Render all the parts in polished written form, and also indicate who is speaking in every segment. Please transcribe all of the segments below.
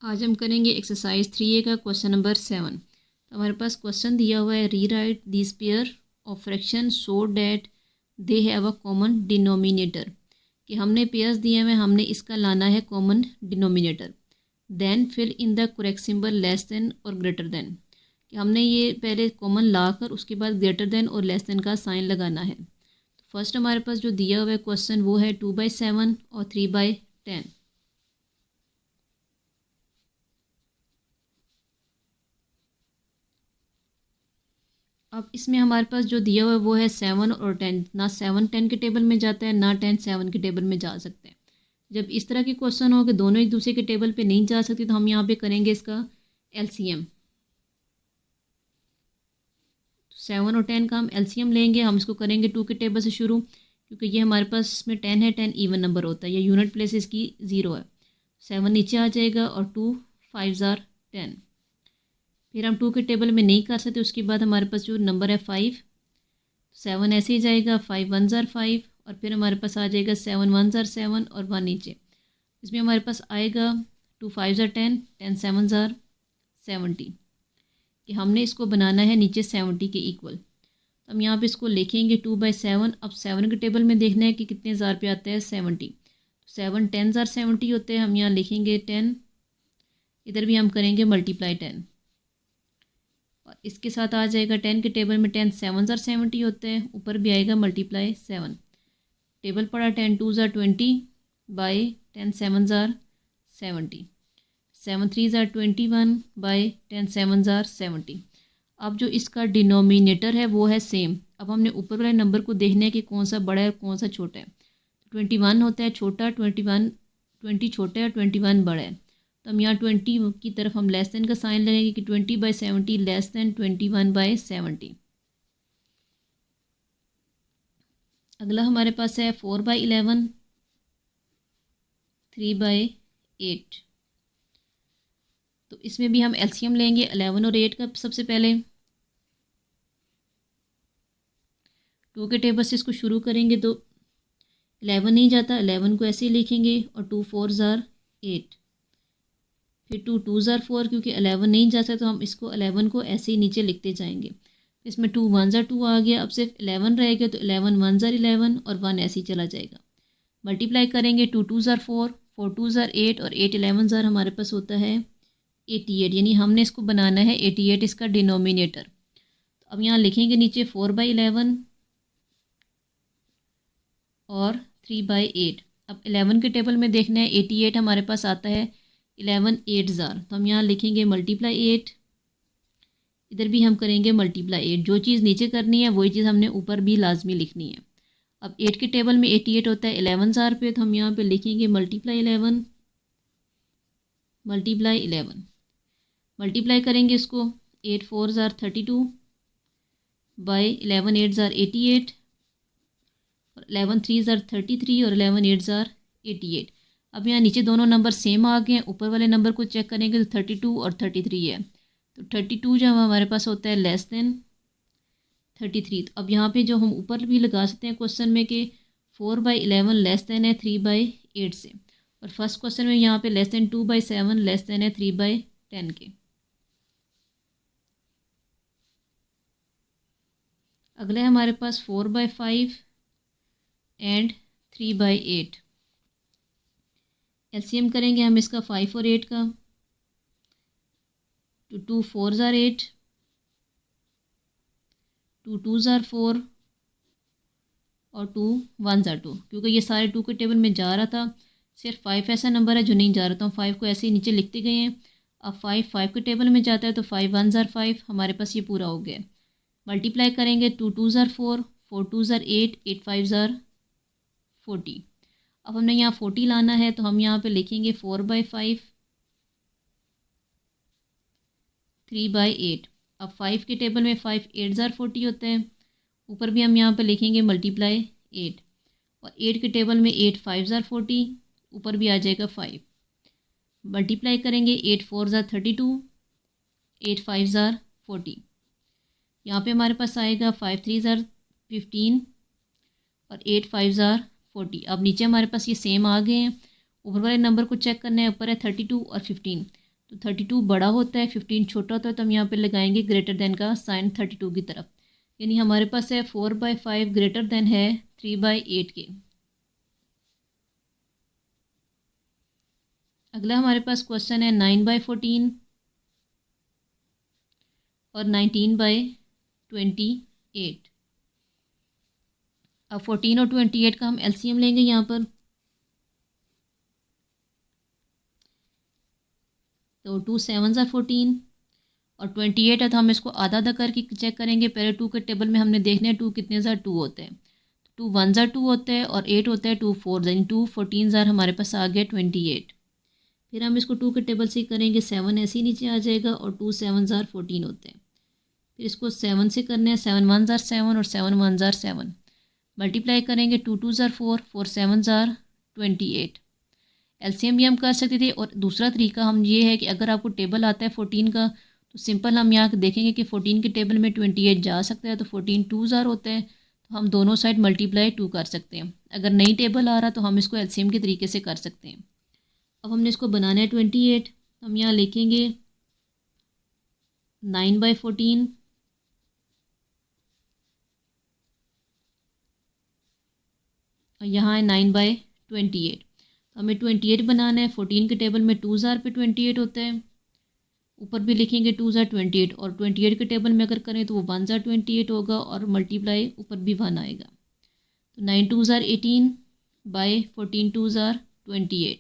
Speaker 1: आज हम करेंगे एक्सरसाइज 3A का क्वेश्चन नंबर 7। तो हमारे पास क्वेश्चन दिया हुआ है, rewrite this pair of fraction so that they have a common denominator. कि हमने पेयर्स दिए हुए, हमने इसका लाना है common denominator. Then fill in the correct symbol less than और ग्रेटर देन। कि हमने ये पहले कॉमन ला कर उसके बाद ग्रेटर देन और लेस देन का साइन लगाना है। तो फर्स्ट हमारे पास जो दिया हुआ है क्वेश्चन वो है 2/7 और 3/10। अब इसमें हमारे पास जो दिया हुआ है वो है 7 और 10। ना 7 10 के टेबल में जाता है, ना 10 7 के टेबल में जा सकते हैं। जब इस तरह के क्वेश्चन हो कि दोनों एक दूसरे के टेबल पे नहीं जा सकते, तो हम यहाँ पे करेंगे इसका एलसीएम। 7 और 10 का हम एलसीएम लेंगे। हम इसको करेंगे 2 के टेबल से शुरू, क्योंकि ये हमारे पास इसमें 10 है। 10 इवन नंबर होता है, ये यूनिट प्लेस इसकी 0 है। 7 नीचे आ जाएगा और 2 5 जार 10। फिर हम 2 के टेबल में नहीं कर सकते। उसके बाद हमारे पास जो नंबर है 5, 7 ऐसे ही जाएगा। 5 1 जार 5 और फिर हमारे पास आ जाएगा 7 1 जार 7 और 1 नीचे। इसमें हमारे पास आएगा 2 5 जार 10, 10 7 जार 70। कि हमने इसको बनाना है नीचे 70 के इक्वल। तो हम यहाँ पे इसको लिखेंगे 2/7। अब 7 के टेबल में देखना है कि कितने जार पे आता है 70। 7 10 जार 70 होते हैं। हम यहाँ लिखेंगे 10, इधर भी हम करेंगे मल्टीप्लाई 10 और इसके साथ आ जाएगा 10 के टेबल में 10 7 जार 70 होते हैं। ऊपर भी आएगा मल्टीप्लाई 7। टेबल पड़ा 10 2 jar 20 by 10 7 jar 70। 7 3 jar 21 by 10 7 jar 70। अब जो इसका डिनोमिनेटर है वो है सेम। अब हमने ऊपर वाले नंबर को देखना है कि कौन सा बड़ा है और कौन सा छोटा है। 21 होता है छोटा, 20 छोटा है और 21 बड़ा है। तो हम यहाँ 20 की तरफ हम लेस देन का साइन लगाएंगे कि 20/70 लेस देन 21/70। अगला हमारे पास है 4/11 3/8। तो इसमें भी हम एलसीएम लेंगे 11 और 8 का। सबसे पहले 2 के टेबल से इसको शुरू करेंगे तो 11 नहीं जाता, 11 को ऐसे ही लिखेंगे और 2 4 जार 8। फिर 2 2 जार 4, क्योंकि 11 नहीं जाता तो हम इसको 11 को ऐसे ही नीचे लिखते जाएंगे। इसमें 2 1 जार 2 आ गया। अब सिर्फ 11 रहेगा तो 11 1 जार 11 और 1 ऐसे ही चला जाएगा। मल्टीप्लाई करेंगे 2 2 जार 4, 4 2 जार 8 और 8 11 जार हमारे पास होता है 88। यानी हमने इसको बनाना है 88 इसका डिनोमिनेटर। तो अब यहाँ लिखेंगे नीचे 4/11 और 3/8। अब 11 के टेबल में देखना है 88 हमारे पास आता है 11 8 जार। तो हम यहाँ लिखेंगे मल्टीप्लाई 8, इधर भी हम करेंगे मल्टीप्लाई 8। जो चीज़ नीचे करनी है वही चीज़ हमने ऊपर भी लाजमी लिखनी है। अब 8 के टेबल में 88 होता है 11 जार पे, तो हम यहाँ पे लिखेंगे मल्टीप्लाई 11 मल्टीप्लाई 11। मल्टीप्लाई करेंगे इसको 8 4 जार 32 बाई 11 8 जार 88 और 11 3 जार 33 और 11 8 जार 88। अब यहाँ नीचे दोनों नंबर सेम आ गए हैं। ऊपर वाले नंबर को चेक करेंगे तो 32 और 33 है। तो 32 जो हमारे पास होता है लेस देन 33। तो अब यहाँ पे जो हम ऊपर भी लगा सकते हैं क्वेश्चन में कि 4/11 लेस देन है 3/8 से। और फर्स्ट क्वेश्चन में यहाँ पे लेस देन 2/7 लेस देन है 3/10 के। अगले हमारे पास 4/5 एंड 3/8। एलसीएम करेंगे हम इसका 5 और 8 का। 2 4 जार 8, 2 2 जार 4 और 2 1 जार 2। क्योंकि ये सारे 2 के टेबल में जा रहा था, सिर्फ 5 ऐसा नंबर है जो नहीं जा रहा था। हम 5 को ऐसे ही नीचे लिखते गए हैं। अब 5 के टेबल में जाता है तो 5 1 जार 5 हमारे पास ये पूरा हो गया। मल्टीप्लाई करेंगे 2 2 जार 4, 4 2 जार 8, 8 5 जार 40। अब हमने यहाँ 40 लाना है तो हम यहाँ पे लिखेंगे 4/5 3/8। अब 5 के टेबल में 5 8 जार 40 होते हैं। ऊपर भी हम यहाँ पे लिखेंगे मल्टीप्लाई 8 और 8 के टेबल में 8 5 जार 40, ऊपर भी आ जाएगा 5। मल्टीप्लाई करेंगे 8 4 जार 32, 8 5 जार 40। यहाँ पे हमारे पास आएगा 5 3 जार 15 और 8 5 जार 40। अब नीचे हमारे पास ये सेम आ गए हैं। ऊपर वाले नंबर को चेक करना है, ऊपर है 32 और 15। तो 32 बड़ा होता है, 15 छोटा होता है, तो हम यहाँ पे लगाएंगे ग्रेटर देन का साइन 32 की तरफ। यानी हमारे पास है 4/5 ग्रेटर देन है 3/8 के। अगला हमारे पास क्वेश्चन है 9/14 और 19/28। अब 14 और 28 का हम एलसीएम लेंगे यहाँ पर। तो 2 7 ज़ा 14 और 28 है, तो हम इसको आधा आधा करके चेक करेंगे। पहले 2 के टेबल में हमने देखना है 2 कितने ज़ार 2 होते हैं। 2 1 ज़ार 2 होते हैं और 8 होता है 2 4 यानी 2 14 ज़ार हमारे पास आ गया 28। फिर हम इसको 2 के टेबल से करेंगे, 7 ऐसे ही नीचे आ जाएगा और 2 7 ज़ार 14 होते हैं। फिर इसको 7 से करना है, 7 1 ज़ार 7 और 7 1 ज़ार 7 मल्टीप्लाई करेंगे, 2 2 ज़ार 4 4 7 ज़ार 28। एलसीएम भी हम कर सकते थे। और दूसरा तरीका हम ये है कि अगर आपको टेबल आता है 14 का, तो सिंपल हम यहाँ देखेंगे कि 14 के टेबल में 28 जा सकता है, तो 14 2 ज़ार होता है, तो हम दोनों साइड मल्टीप्लाई 2 कर सकते हैं। अगर नई टेबल आ रहा तो हम इसको एलसीएम के तरीके से कर सकते हैं। अब हमने इसको बनाना है 28, हम यहाँ लिखेंगे 9/14 और यहाँ है 9/28। तो हमें 28 बनाना है। 14 के टेबल में 2 ज़ार पे 28 होता है, ऊपर भी लिखेंगे 2 ज़ार 28 और 28 के टेबल में अगर करें तो वो 1 ज़ार 28 होगा और मल्टीप्लाई ऊपर भी 1 आएगा। तो 9 2 ज़ार 18 बाय 14 2 ज़ार 28,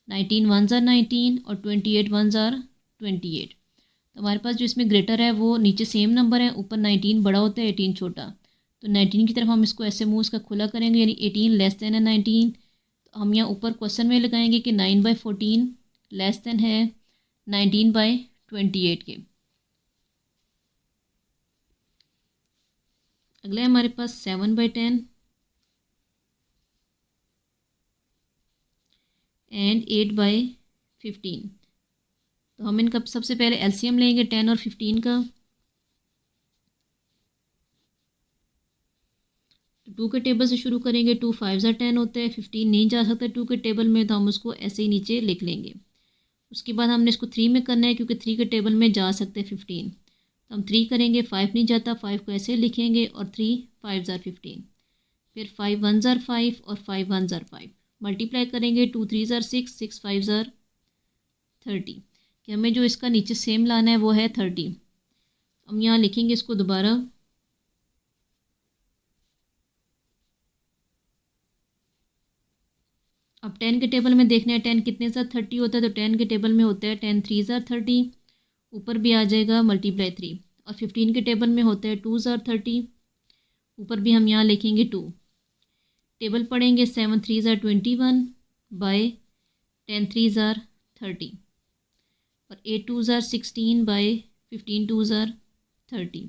Speaker 1: 19 1 ज़ार 19 और 28 1 ज़ार 28। तो हमारे पास जो इसमें ग्रेटर है वो नीचे सेम नंबर है, ऊपर 19 बड़ा होता है 18 छोटा। तो 19 की तरफ हम इसको ऐसे मुँह इसका खुला करेंगे, यानी 18 लेस देन है 19। तो हम यहाँ ऊपर क्वेश्चन में लगाएंगे कि 9/14 लेस देन है 19/28 के। अगला है हमारे पास 7/10 एंड 8/15। तो हम इनका सबसे पहले एलसीएम लेंगे 10 और 15 का। तो 2 के टेबल से शुरू करेंगे, 2 5 ज़ार 10 होता है, 15 नहीं जा सकता 2 के टेबल में, तो हम उसको ऐसे ही नीचे लिख लेंगे। उसके बाद हमने इसको 3 में करना है, क्योंकि 3 के टेबल में जा सकते हैं 15, तो हम 3 करेंगे। 5 नहीं जाता, 5 को ऐसे लिखेंगे और 3 5 ज़ार 15। फिर 5 1 ज़ार 5 और 5 1 ज़ार 5 मल्टीप्लाई करेंगे, 2 3 ज़ार 6 6 5 ज़ार 30। कि हमें जो इसका नीचे सेम लाना है वो है 30। हम यहाँ लिखेंगे इसको दोबारा। अब 10 के टेबल में देखना है 10 कितने ज़ार 30 होता है, तो 10 के टेबल में होता है 10 3 ज़ार 30, ऊपर भी आ जाएगा मल्टीप्लाई 3। और 15 के टेबल में होता है 2 ज़ार 30, ऊपर भी हम यहाँ लिखेंगे 2। टेबल पढ़ेंगे 7 3 ज़ार 21 बाय 10 3 ज़ार 30 और 8 2 ज़ार 16 बाय 15 2 ज़ार 30।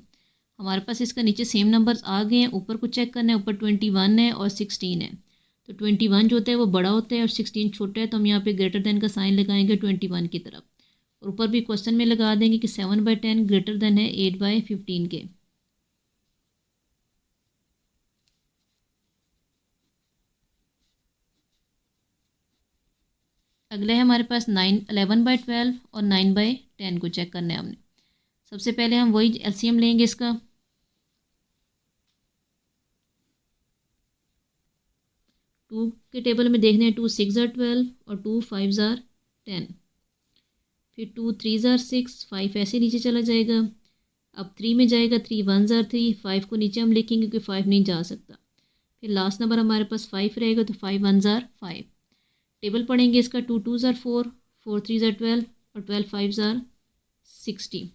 Speaker 1: हमारे पास इसका नीचे सेम नंबर्स आ गए हैं। ऊपर को चेक करना है, ऊपर 21 है और 16 है। तो 21 जो होता है वो बड़ा होता है और 16 छोटा है, तो हम यहाँ पे ग्रेटर देन का साइन लगाएंगे 21 की तरफ। और ऊपर भी क्वेश्चन में लगा देंगे कि 7/10 ग्रेटर देन है 8/15 के। अगला है हमारे पास 11/12 और 9/10 को चेक करना है हमने। सबसे पहले हम वही एलसीएम लेंगे इसका। 2 के टेबल में देखना है 2 6 ज़ार 12 और 2 5 ज़ार 10। फिर 2 3 ज़ार 6, 5 ऐसे नीचे चला जाएगा। अब 3 में जाएगा, 3 1 ज़ार 3, 5 को नीचे हम लिखेंगे क्योंकि 5 नहीं जा सकता। फिर लास्ट नंबर हमारे पास 5 रहेगा, तो 5 1 ज़ार 5। टेबल पढ़ेंगे इसका 2 2 ज़ार 4, 4 3 ज़ार 12 और 12 5 ज़ार 60।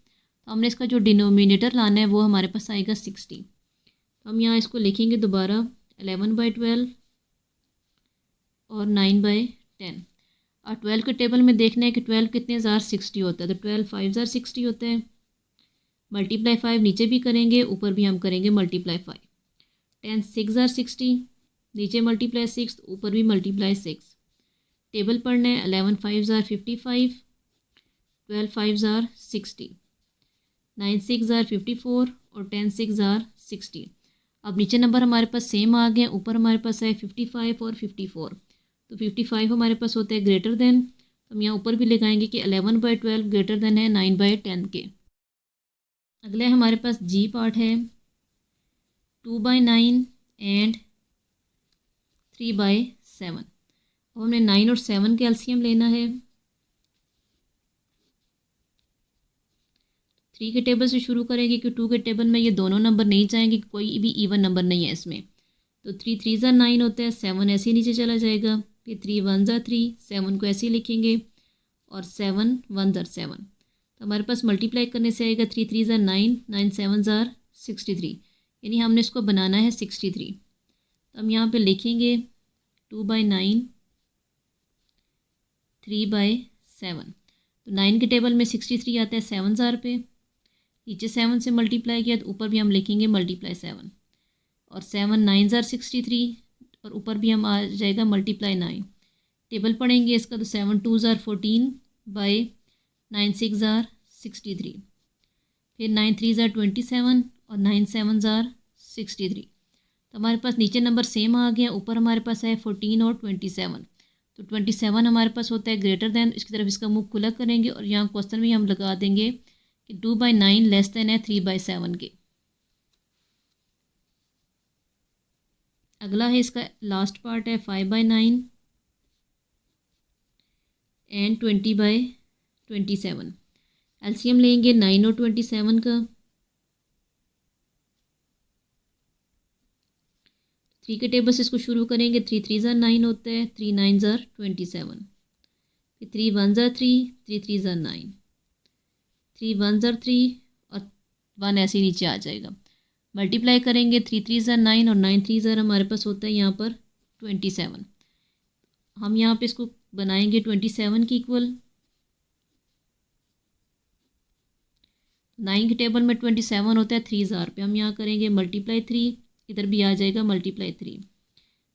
Speaker 1: तो हमने इसका जो डिनोमिनेटर लाना है वो हमारे पास आएगा 60। तो हम यहाँ इसको लिखेंगे दोबारा 11/12 और 9/10। और 12 के टेबल में देखना है कि 12 कितने ज़ार 60 होता है, तो 12 5 ज़ार 60 होता है। मल्टीप्लाई 5 नीचे भी करेंगे, ऊपर भी हम करेंगे मल्टीप्लाई 5। 10 6 ज़ार 60, नीचे मल्टीप्लाई 6, ऊपर भी मल्टीप्लाई 6। टेबल पढ़ना है 11 5 ज़ार 55, 12 5 ज़ार 60, 9 6 ज़ार 54 और 10 6 ज़ार 60। अब नीचे नंबर हमारे पास सेम आ गए, ऊपर हमारे पास है 55 और 54। तो 55 हमारे पास होता है ग्रेटर देन, तो हम यहाँ ऊपर भी लगाएंगे कि 11/12 ग्रेटर देन है 9/10 के। अगला हमारे पास जी पार्ट है 2/9 एंड 3/7। अब हमने 9 और 7 का एलसीएम लेना है। 3 के टेबल से शुरू करेंगे क्योंकि 2 के टेबल में ये दोनों नंबर नहीं जाएंगे, कोई भी इवन नंबर नहीं है इसमें। तो 3 3 ज़ा 9 होता है, 7 ऐसे ही नीचे चला जाएगा। फिर 3 1 ज़ा 3, 7 को ऐसे ही लिखेंगे और 7 1 ज़ा 7। तो हमारे पास मल्टीप्लाई करने से आएगा 3 3 ज़ा 9, 9 7 ज़ा 63, यानी हमने इसको बनाना है 63। तो हम यहाँ पे लिखेंगे 2/9 3/7। तो 9 के टेबल में 63 आता है 7 ज़ार पे, नीचे 7 से मल्टीप्लाई किया तो ऊपर भी हम लिखेंगे मल्टीप्लाई 7, और 7 9 ज़ार 63 और ऊपर भी हम आ जाएगा मल्टीप्लाई 9। टेबल पढ़ेंगे इसका तो 7 2 ज़ार 14/9 6 ज़ार 63, फिर 9 3 ज़ार 27 और 9 7 ज़ार 63। तो हमारे पास नीचे नंबर सेम आ गया, ऊपर हमारे पास है 14 और 27। तो 27 हमारे पास होता है ग्रेटर दैन, इसकी तरफ इसका मुँह खुला करेंगे और यहाँ क्वेश्चन भी हम लगा देंगे कि 2/9 लेस देन है 3/7 के। अगला है इसका लास्ट पार्ट है 5/9 एंड 20/27। एलसीएम लेंगे 9 और 27 का। 3 के टेबल से इसको शुरू करेंगे, 3 3 ज़ा 9 होता है, 3 9 ज़ा 27, फिर 3 1 ज़ा 3, 3 3 ज़ा 9, 3 1 ज़ा 3 और 1 ऐसे ही नीचे आ जाएगा। मल्टीप्लाई करेंगे 3 3 ज़ा 9 और 9 3 ज़ा हमारे पास होता है यहाँ पर 27। हम यहाँ पे इसको बनाएंगे 27 की इक्वल। 9 के टेबल में 27 होता है 3 ज़ार पे, हम यहाँ करेंगे मल्टीप्लाई 3, इधर भी आ जाएगा मल्टीप्लाई 3।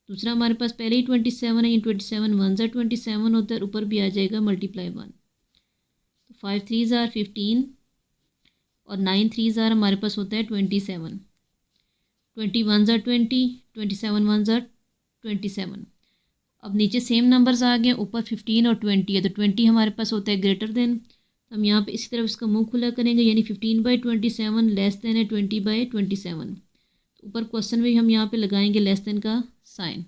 Speaker 1: दूसरा हमारे पास पहले ही 27 है, ये 27 1 ज़ार 27 होता है, ऊपर भी आ जाएगा मल्टीप्लाई 1। तो 5 3 ज़ार 15 और 9 3 ज़ार हमारे पास होता है 27, 21 ज़ार 20, 27 1 ज़ार 27। अब नीचे सेम नंबर्स आ गए, ऊपर 15 और 20 है, तो 20 हमारे पास होता है ग्रेटर देन। तो हम यहाँ पे इसी तरफ इसका मुंह खुला करेंगे, यानी 15/27 लेस देन है 20/27। ऊपर क्वेश्चन में हम यहाँ पे लगाएंगे लेस देन का साइन।